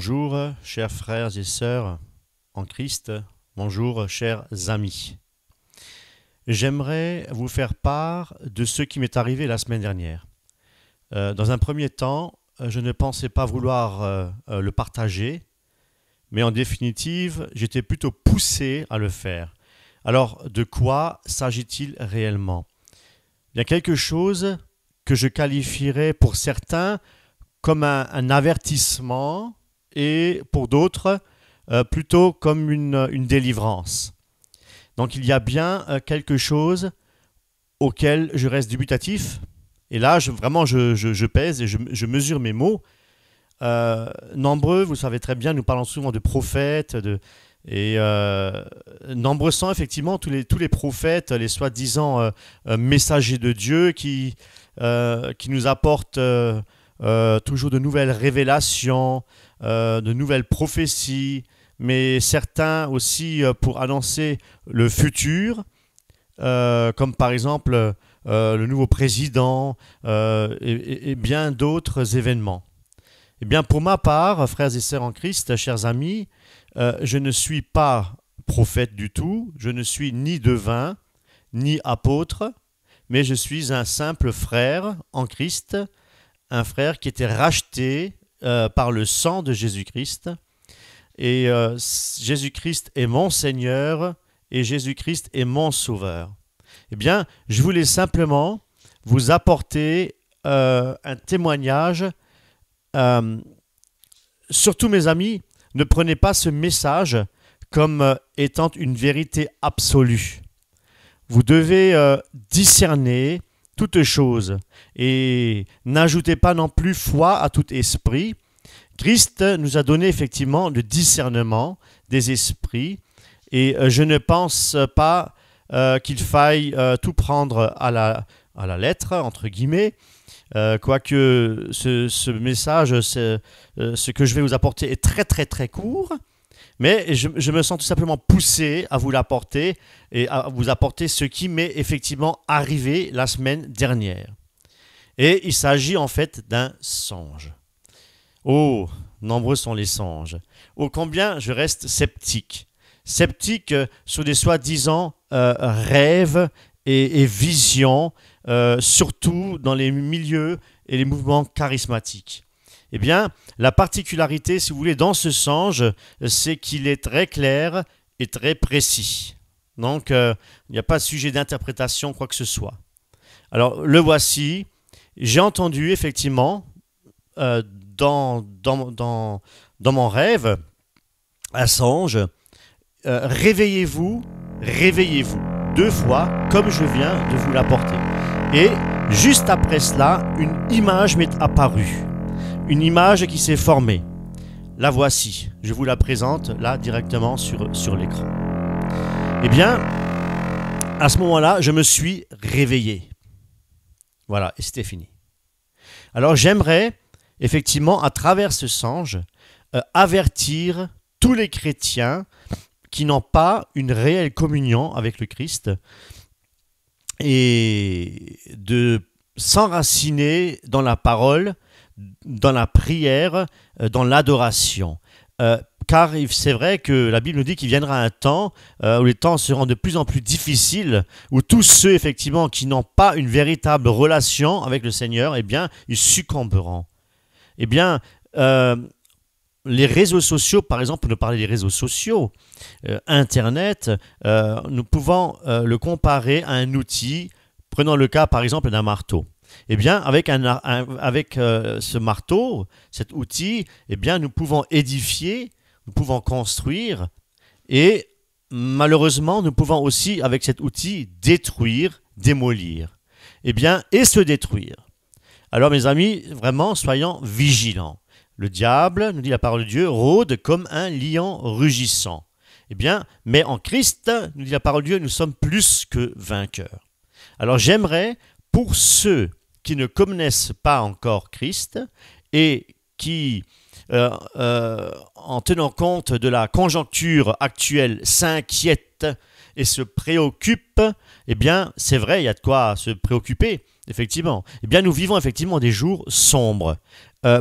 Bonjour, chers frères et sœurs en Christ. Bonjour, chers amis. J'aimerais vous faire part de ce qui m'est arrivé la semaine dernière. Dans un premier temps, je ne pensais pas vouloir le partager, mais en définitive, j'étais plutôt poussé à le faire. Alors, de quoi s'agit-il réellement? Il y a quelque chose que je qualifierais pour certains comme un avertissement et pour d'autres plutôt comme une délivrance. Donc il y a bien quelque chose auquel je reste dubitatif. Et là, je pèse et je mesure mes mots. Nombreux, vous savez très bien, nous parlons souvent de prophètes, nombreux sont effectivement tous les prophètes, les soi-disant messagers de Dieu qui nous apportent toujours de nouvelles révélations, de nouvelles prophéties, mais certains aussi pour annoncer le futur, comme par exemple le nouveau président et bien d'autres événements. Eh bien, pour ma part, frères et sœurs en Christ, chers amis, je ne suis pas prophète du tout, je ne suis ni devin, ni apôtre, mais je suis un simple frère en Christ, un frère qui était racheté par le sang de Jésus-Christ. Et Jésus-Christ est mon Seigneur et Jésus-Christ est mon Sauveur. Eh bien, je voulais simplement vous apporter un témoignage. Surtout, mes amis, ne prenez pas ce message comme étant une vérité absolue. Vous devez discerner toutes choses et n'ajoutez pas non plus foi à tout esprit. Christ nous a donné effectivement le discernement des esprits et je ne pense pas qu'il faille tout prendre à la lettre, entre guillemets, quoique ce message, ce que je vais vous apporter est très très très court, mais je me sens tout simplement poussé à vous l'apporter et à vous apporter ce qui m'est effectivement arrivé la semaine dernière. Et il s'agit en fait d'un songe. Oh, nombreux sont les songes. Oh, combien je reste sceptique. Sceptique sur des soi-disant rêves et visions, surtout dans les milieux et les mouvements charismatiques. Eh bien, la particularité, si vous voulez, dans ce songe, c'est qu'il est très clair et très précis. Donc, il n'y a pas de sujet d'interprétation, quoi que ce soit. Alors, le voici. J'ai entendu, effectivement, dans mon rêve, un songe, réveillez-vous, réveillez-vous, 2 fois, comme je viens de vous l'apporter. Et juste après cela, une image m'est apparue. Une image qui s'est formée. La voici. Je vous la présente là directement sur l'écran. Eh bien, à ce moment-là, je me suis réveillé. Voilà, et c'était fini. Alors j'aimerais, effectivement, à travers ce songe, avertir tous les chrétiens qui n'ont pas une réelle communion avec le Christ et de s'enraciner dans la parole, dans la prière, dans l'adoration. Car c'est vrai que la Bible nous dit qu'il viendra un temps où les temps seront de plus en plus difficiles, où tous ceux effectivement qui n'ont pas une véritable relation avec le Seigneur, eh bien, ils succomberont. Eh bien, les réseaux sociaux, par exemple, pour nous parler des réseaux sociaux, Internet, nous pouvons le comparer à un outil. Prenons le cas, par exemple, d'un marteau. Eh bien, avec ce marteau, cet outil, eh bien, nous pouvons édifier, nous pouvons construire et malheureusement, nous pouvons aussi, avec cet outil, détruire, démolir. Eh bien, et se détruire. Alors, mes amis, vraiment, soyons vigilants. Le diable, nous dit la parole de Dieu, rôde comme un lion rugissant. Eh bien, mais en Christ, nous dit la parole de Dieu, nous sommes plus que vainqueurs. Alors, j'aimerais, pour ceux qui ne connaissent pas encore Christ et qui, en tenant compte de la conjoncture actuelle, s'inquiètent et se préoccupent, eh bien, c'est vrai, il y a de quoi se préoccuper, effectivement. Eh bien, nous vivons effectivement des jours sombres.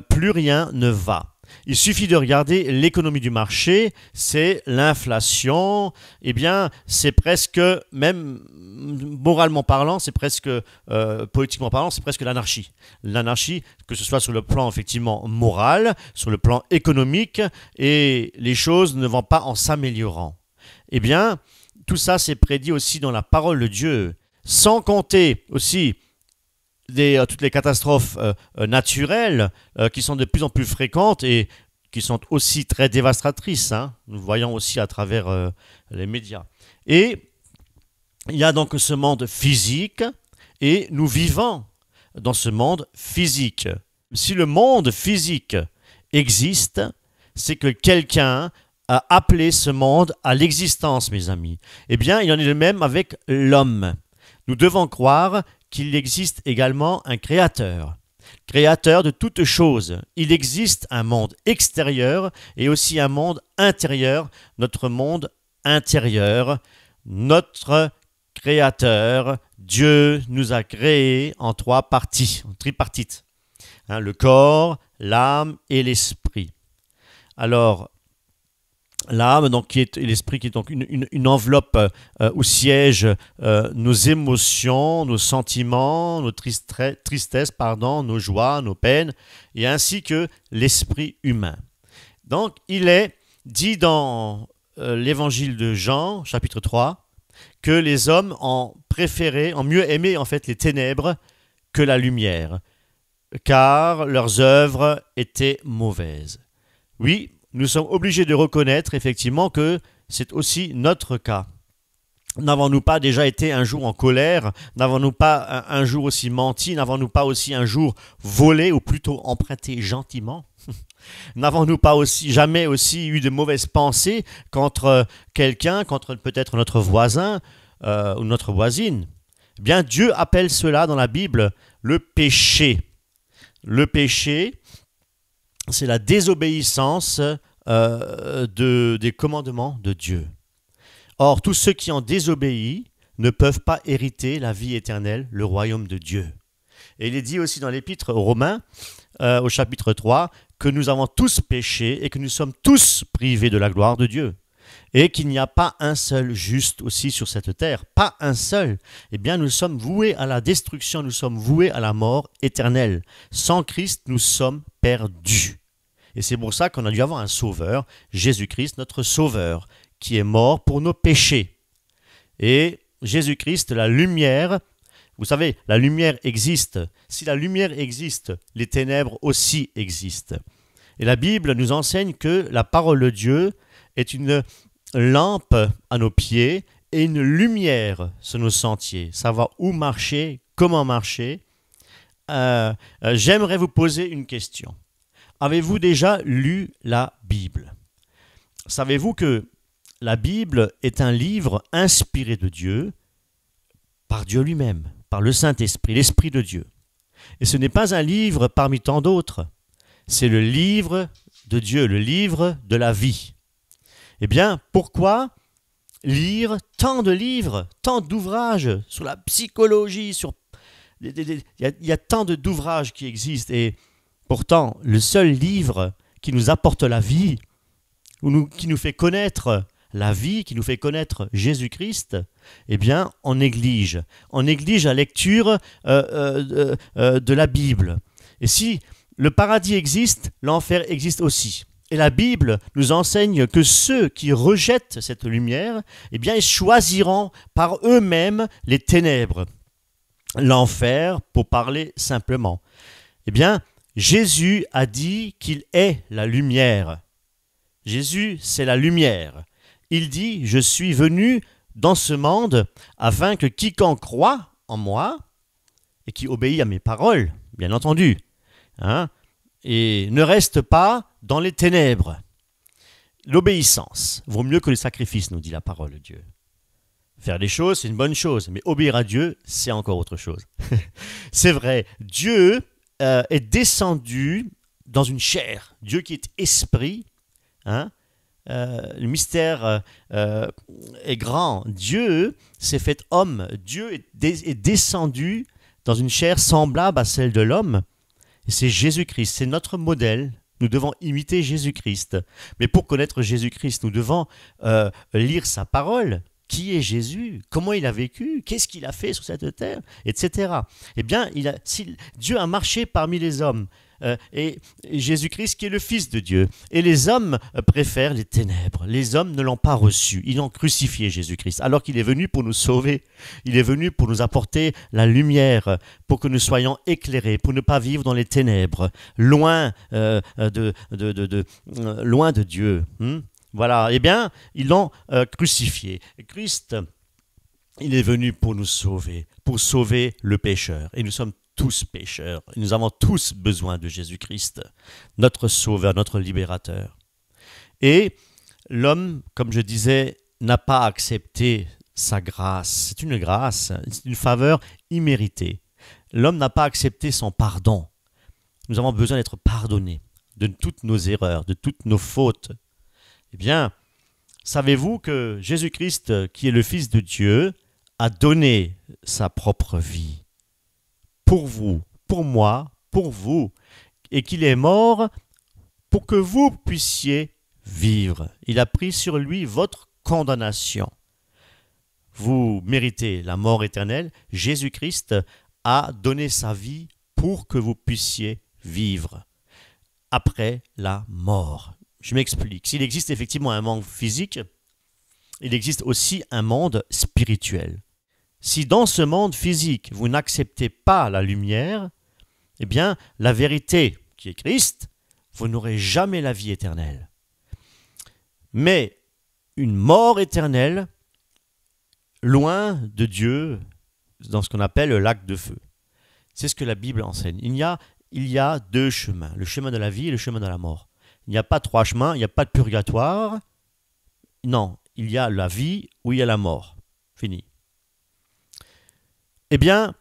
Plus rien ne va. Il suffit de regarder l'économie du marché, c'est l'inflation, eh bien c'est presque, même moralement parlant, c'est presque, politiquement parlant, c'est presque l'anarchie. L'anarchie, que ce soit sur le plan effectivement moral, sur le plan économique, et les choses ne vont pas en s'améliorant. Eh bien, tout ça c'est prédit aussi dans la parole de Dieu, sans compter aussi toutes les catastrophes naturelles qui sont de plus en plus fréquentes et qui sont aussi très dévastatrices. Hein. Nous voyons aussi à travers les médias. Et il y a donc ce monde physique et nous vivons dans ce monde physique. Si le monde physique existe, c'est que quelqu'un a appelé ce monde à l'existence, mes amis. Eh bien, il en est de même avec l'homme. Nous devons croire qu'il existe également un créateur de toutes choses. Il existe un monde extérieur et aussi un monde intérieur, notre monde intérieur, notre créateur. Dieu nous a créés en 3 parties, en tripartite, hein, le corps, l'âme et l'esprit. Alors, l'âme, donc, et l'esprit qui est donc une enveloppe où siègent nos émotions, nos sentiments, nos tristesses, nos joies, nos peines, et ainsi que l'esprit humain. Donc, il est dit dans l'évangile de Jean, chapitre 3, que les hommes ont mieux aimé en fait les ténèbres que la lumière, car leurs œuvres étaient mauvaises. Oui, nous sommes obligés de reconnaître effectivement que c'est aussi notre cas. N'avons-nous pas déjà été un jour en colère? N'avons-nous pas un jour aussi menti? N'avons-nous pas aussi un jour volé ou plutôt emprunté gentiment? N'avons-nous pas jamais eu de mauvaises pensées contre quelqu'un, contre peut-être notre voisin ou notre voisine? Eh bien, Dieu appelle cela dans la Bible le péché. Le péché, c'est la désobéissance des commandements de Dieu. Or, tous ceux qui en désobéissent ne peuvent pas hériter la vie éternelle, le royaume de Dieu. Et il est dit aussi dans l'épître aux Romains, au chapitre 3, que nous avons tous péché et que nous sommes tous privés de la gloire de Dieu. Et qu'il n'y a pas un seul juste aussi sur cette terre, pas un seul. Eh bien, nous sommes voués à la destruction, nous sommes voués à la mort éternelle. Sans Christ, nous sommes perdus. Et c'est pour ça qu'on a dû avoir un sauveur, Jésus-Christ, notre sauveur, qui est mort pour nos péchés. Et Jésus-Christ, la lumière, vous savez, la lumière existe. Si la lumière existe, les ténèbres aussi existent. Et la Bible nous enseigne que la parole de Dieu est une lampe à nos pieds et une lumière sur nos sentiers. Savoir où marcher, comment marcher. J'aimerais vous poser une question. Avez-vous déjà lu la Bible? Savez-vous que la Bible est un livre inspiré de Dieu, par Dieu lui-même, par le Saint-Esprit, l'Esprit de Dieu. Et ce n'est pas un livre parmi tant d'autres, c'est le livre de Dieu, le livre de la vie. Eh bien, pourquoi lire tant de livres, tant d'ouvrages sur la psychologie, il y a tant d'ouvrages qui existent, et pourtant, le seul livre qui nous apporte la vie, qui nous fait connaître la vie, qui nous fait connaître Jésus-Christ, eh bien, on néglige. On néglige la lecture de la Bible. Et si le paradis existe, l'enfer existe aussi. Et la Bible nous enseigne que ceux qui rejettent cette lumière, eh bien, ils choisiront par eux-mêmes les ténèbres. L'enfer, pour parler simplement. Eh bien, Jésus a dit qu'il est la lumière. Jésus, c'est la lumière. Il dit, je suis venu dans ce monde afin que quiconque croit en moi et qui obéit à mes paroles, bien entendu, et ne reste pas dans les ténèbres. L'obéissance vaut mieux que le sacrifice, nous dit la parole de Dieu. Faire des choses, c'est une bonne chose, mais obéir à Dieu, c'est encore autre chose. C'est vrai, Dieu est descendu dans une chair. Dieu qui est esprit, le mystère est grand. Dieu s'est fait homme. Dieu est descendu dans une chair semblable à celle de l'homme. Et c'est Jésus-Christ, c'est notre modèle Nous devons imiter Jésus-Christ. Mais pour connaître Jésus-Christ, nous devons lire sa parole. Qui est Jésus? Comment il a vécu? Qu'est-ce qu'il a fait sur cette terre? Etc. Eh bien, Dieu a marché parmi les hommes. Et Jésus-Christ qui est le Fils de Dieu. Et les hommes préfèrent les ténèbres. Les hommes ne l'ont pas reçu. Ils ont crucifié Jésus-Christ alors qu'il est venu pour nous sauver. Il est venu pour nous apporter la lumière, pour que nous soyons éclairés, pour ne pas vivre dans les ténèbres, loin de Dieu. Voilà, eh bien, ils l'ont crucifié. Christ, il est venu pour nous sauver, pour sauver le pécheur. Et nous sommes tous pécheurs. Nous avons tous besoin de Jésus-Christ, notre sauveur, notre libérateur. Et l'homme, comme je disais, n'a pas accepté sa grâce. C'est une faveur imméritée. L'homme n'a pas accepté son pardon. Nous avons besoin d'être pardonnés de toutes nos erreurs, de toutes nos fautes. Eh bien, savez-vous que Jésus-Christ, qui est le Fils de Dieu, a donné sa propre vie pour vous, pour moi, pour vous, et qu'il est mort pour que vous puissiez vivre. Il a pris sur lui votre condamnation. Vous méritez la mort éternelle. Jésus-Christ a donné sa vie pour que vous puissiez vivre après la mort. Je m'explique. S'il existe effectivement un monde physique, il existe aussi un monde spirituel. Si dans ce monde physique, vous n'acceptez pas la lumière, eh bien, la vérité qui est Christ, vous n'aurez jamais la vie éternelle. Mais une mort éternelle, loin de Dieu, dans ce qu'on appelle le lac de feu. C'est ce que la Bible enseigne. Il y a deux chemins, le chemin de la vie et le chemin de la mort. Il n'y a pas trois chemins, il n'y a pas de purgatoire. Non, il y a la vie ou il y a la mort. Fini. Eh bien,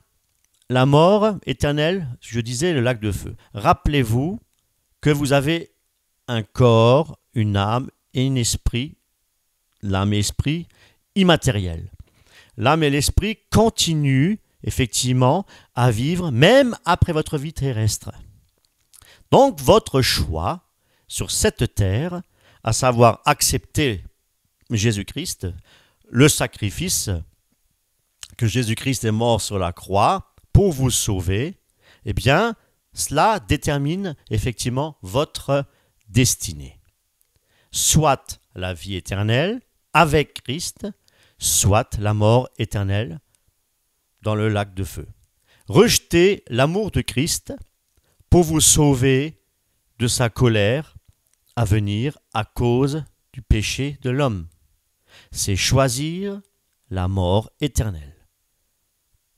la mort éternelle, je disais le lac de feu. Rappelez-vous que vous avez un corps, une âme et un esprit, l'âme et l'esprit immatériels. L'âme et l'esprit continuent effectivement à vivre même après votre vie terrestre. Donc votre choix sur cette terre, à savoir accepter Jésus-Christ, le sacrifice que Jésus-Christ est mort sur la croix pour vous sauver, eh bien, cela détermine effectivement votre destinée. Soit la vie éternelle avec Christ, soit la mort éternelle dans le lac de feu. Rejetez l'amour de Christ pour vous sauver de sa colère à venir à cause du péché de l'homme. C'est choisir la mort éternelle.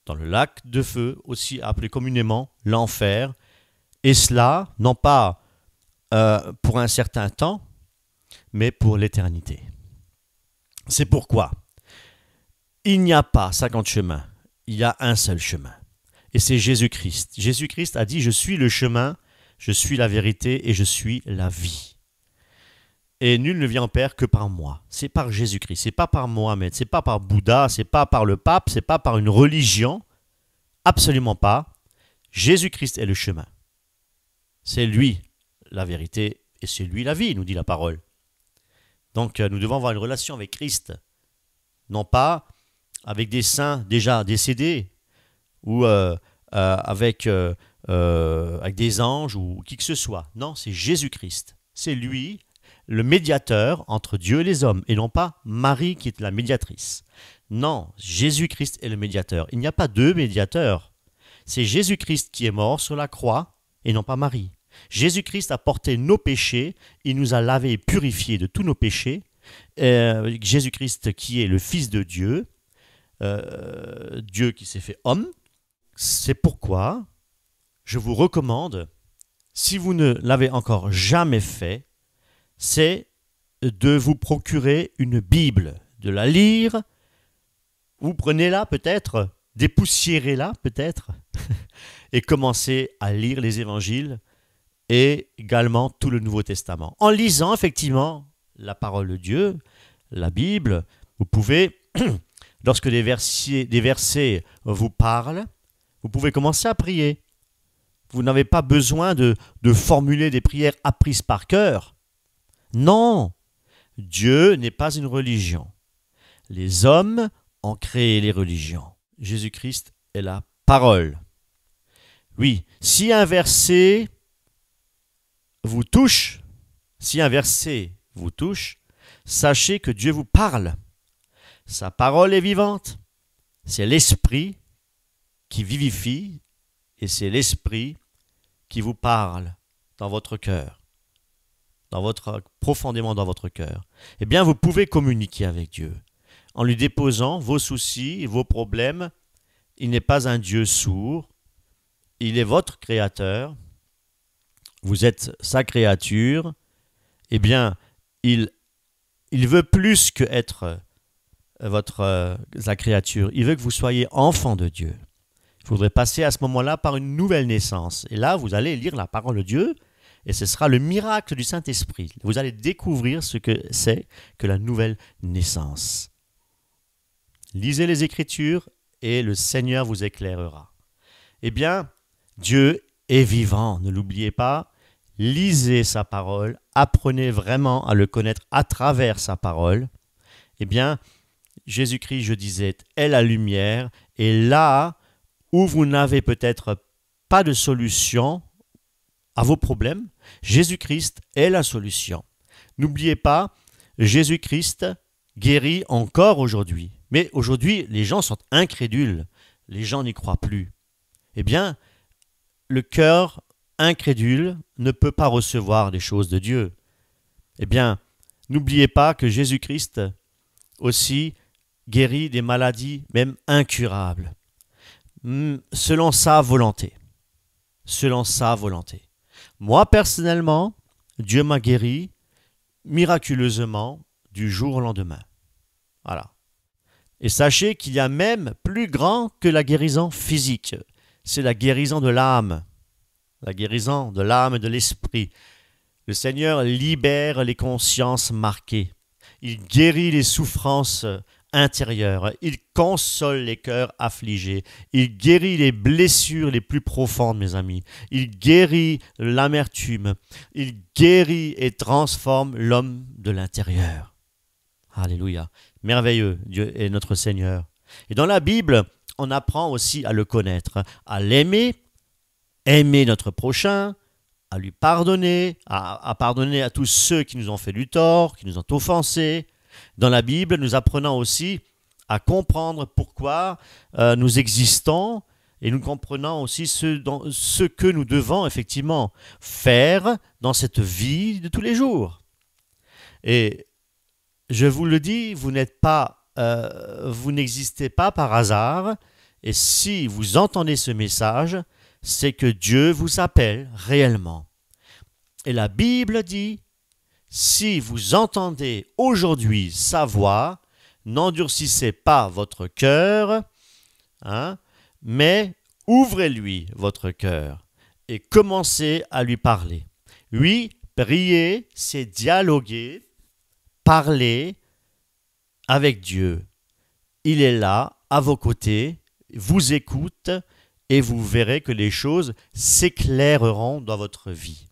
Dans le lac de feu, aussi appelé communément l'enfer, et cela non pas pour un certain temps, mais pour l'éternité. C'est pourquoi il n'y a pas 50 chemins, il y a un seul chemin. Et c'est Jésus-Christ. Jésus-Christ a dit « Je suis le chemin, je suis la vérité et je suis la vie. » Et nul ne vient au Père que par moi. C'est par Jésus-Christ, c'est pas par Mohamed, c'est pas par Bouddha, c'est pas par le pape, c'est pas par une religion. Absolument pas. Jésus-Christ est le chemin. C'est lui la vérité et c'est lui la vie, nous dit la parole. Donc nous devons avoir une relation avec Christ. Non pas avec des saints déjà décédés ou avec des anges ou qui que ce soit. Non, c'est Jésus-Christ. C'est lui le médiateur entre Dieu et les hommes, et non pas Marie qui est la médiatrice. Non, Jésus-Christ est le médiateur. Il n'y a pas deux médiateurs. C'est Jésus-Christ qui est mort sur la croix, et non pas Marie. Jésus-Christ a porté nos péchés, il nous a lavés et purifiés de tous nos péchés. Jésus-Christ qui est le Fils de Dieu, Dieu qui s'est fait homme. C'est pourquoi je vous recommande, si vous ne l'avez encore jamais fait, c'est de vous procurer une Bible, de la lire. Vous prenez-la peut-être, dépoussiérez-la peut-être, et commencez à lire les évangiles et également tout le Nouveau Testament. En lisant effectivement la parole de Dieu, la Bible, vous pouvez, lorsque des versets vous parlent, vous pouvez commencer à prier. Vous n'avez pas besoin de formuler des prières apprises par cœur. Non, Dieu n'est pas une religion. Les hommes ont créé les religions. Jésus-Christ est la parole. Oui, si un verset vous touche, sachez que Dieu vous parle. Sa parole est vivante. C'est l'Esprit qui vivifie et c'est l'Esprit qui vous parle dans votre cœur, profondément dans votre cœur. Eh bien, vous pouvez communiquer avec Dieu en lui déposant vos soucis et vos problèmes. Il n'est pas un Dieu sourd. Il est votre créateur. Vous êtes sa créature. Eh bien, il veut plus que être sa créature. Il veut que vous soyez enfant de Dieu. Il faudrait passer à ce moment-là par une nouvelle naissance. Et là, vous allez lire la parole de Dieu et ce sera le miracle du Saint-Esprit. Vous allez découvrir ce que c'est que la nouvelle naissance. Lisez les Écritures et le Seigneur vous éclairera. Eh bien, Dieu est vivant, ne l'oubliez pas. Lisez sa parole, apprenez vraiment à le connaître à travers sa parole. Eh bien, Jésus-Christ, je disais, est la lumière. Et là où vous n'avez peut-être pas de solution à vos problèmes, Jésus-Christ est la solution. N'oubliez pas, Jésus-Christ guérit encore aujourd'hui. Mais aujourd'hui, les gens sont incrédules. Les gens n'y croient plus. Eh bien, le cœur incrédule ne peut pas recevoir des choses de Dieu. Eh bien, n'oubliez pas que Jésus-Christ aussi guérit des maladies même incurables, selon sa volonté. Selon sa volonté. Moi, personnellement, Dieu m'a guéri miraculeusement du jour au lendemain. Voilà. Et sachez qu'il y a même plus grand que la guérison physique. C'est la guérison de l'âme. La guérison de l'âme et de l'esprit. Le Seigneur libère les consciences marquées. Il guérit les souffrances intérieures. Il console les cœurs affligés. Il guérit les blessures les plus profondes, mes amis. Il guérit l'amertume. Il guérit et transforme l'homme de l'intérieur. Alléluia. Merveilleux, Dieu est notre Seigneur. Et dans la Bible, on apprend aussi à le connaître, à l'aimer, aimer notre prochain, à lui pardonner, à pardonner à tous ceux qui nous ont fait du tort, qui nous ont offensés. Dans la Bible, nous apprenons aussi à comprendre pourquoi nous existons et nous comprenons aussi ce que nous devons effectivement faire dans cette vie de tous les jours. Et je vous le dis, vous n'existez pas par hasard. Et si vous entendez ce message, c'est que Dieu vous appelle réellement. Et la Bible dit, si vous entendez aujourd'hui sa voix, n'endurcissez pas votre cœur, mais ouvrez-lui votre cœur et commencez à lui parler. Oui, prier, c'est dialoguer, parler avec Dieu. Il est là, à vos côtés, vous écoute et vous verrez que les choses s'éclaireront dans votre vie.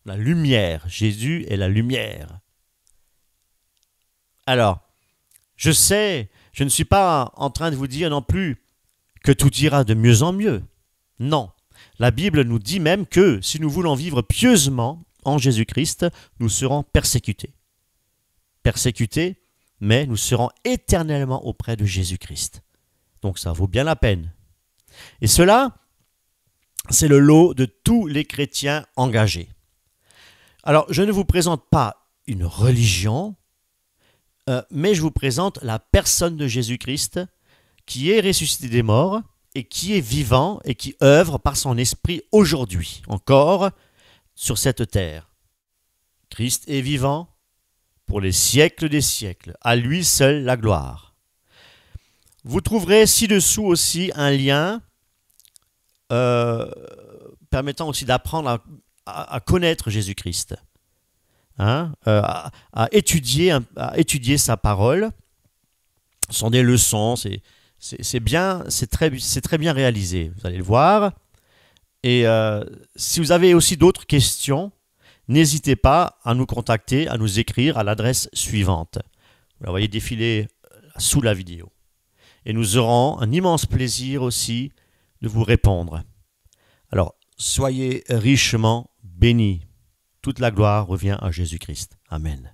La lumière, Jésus est la lumière. Alors, je sais, je ne suis pas en train de vous dire non plus que tout ira de mieux en mieux. Non, la Bible nous dit même que si nous voulons vivre pieusement en Jésus-Christ, nous serons persécutés. Persécutés, mais nous serons éternellement auprès de Jésus-Christ. Donc ça vaut bien la peine. Et cela, c'est le lot de tous les chrétiens engagés. Alors, je ne vous présente pas une religion, mais je vous présente la personne de Jésus-Christ qui est ressuscité des morts et qui est vivant et qui œuvre par son esprit aujourd'hui, encore sur cette terre. Christ est vivant pour les siècles des siècles, à lui seul la gloire. Vous trouverez ci-dessous aussi un lien permettant aussi d'apprendre à connaître Jésus-Christ, à étudier sa parole. Ce sont des leçons, c'est très bien réalisé, vous allez le voir. Et si vous avez aussi d'autres questions, n'hésitez pas à nous contacter, à nous écrire à l'adresse suivante. Vous la voyez défiler sous la vidéo. Et nous aurons un immense plaisir aussi de vous répondre. Alors, soyez richement bénis. Toute la gloire revient à Jésus-Christ. Amen.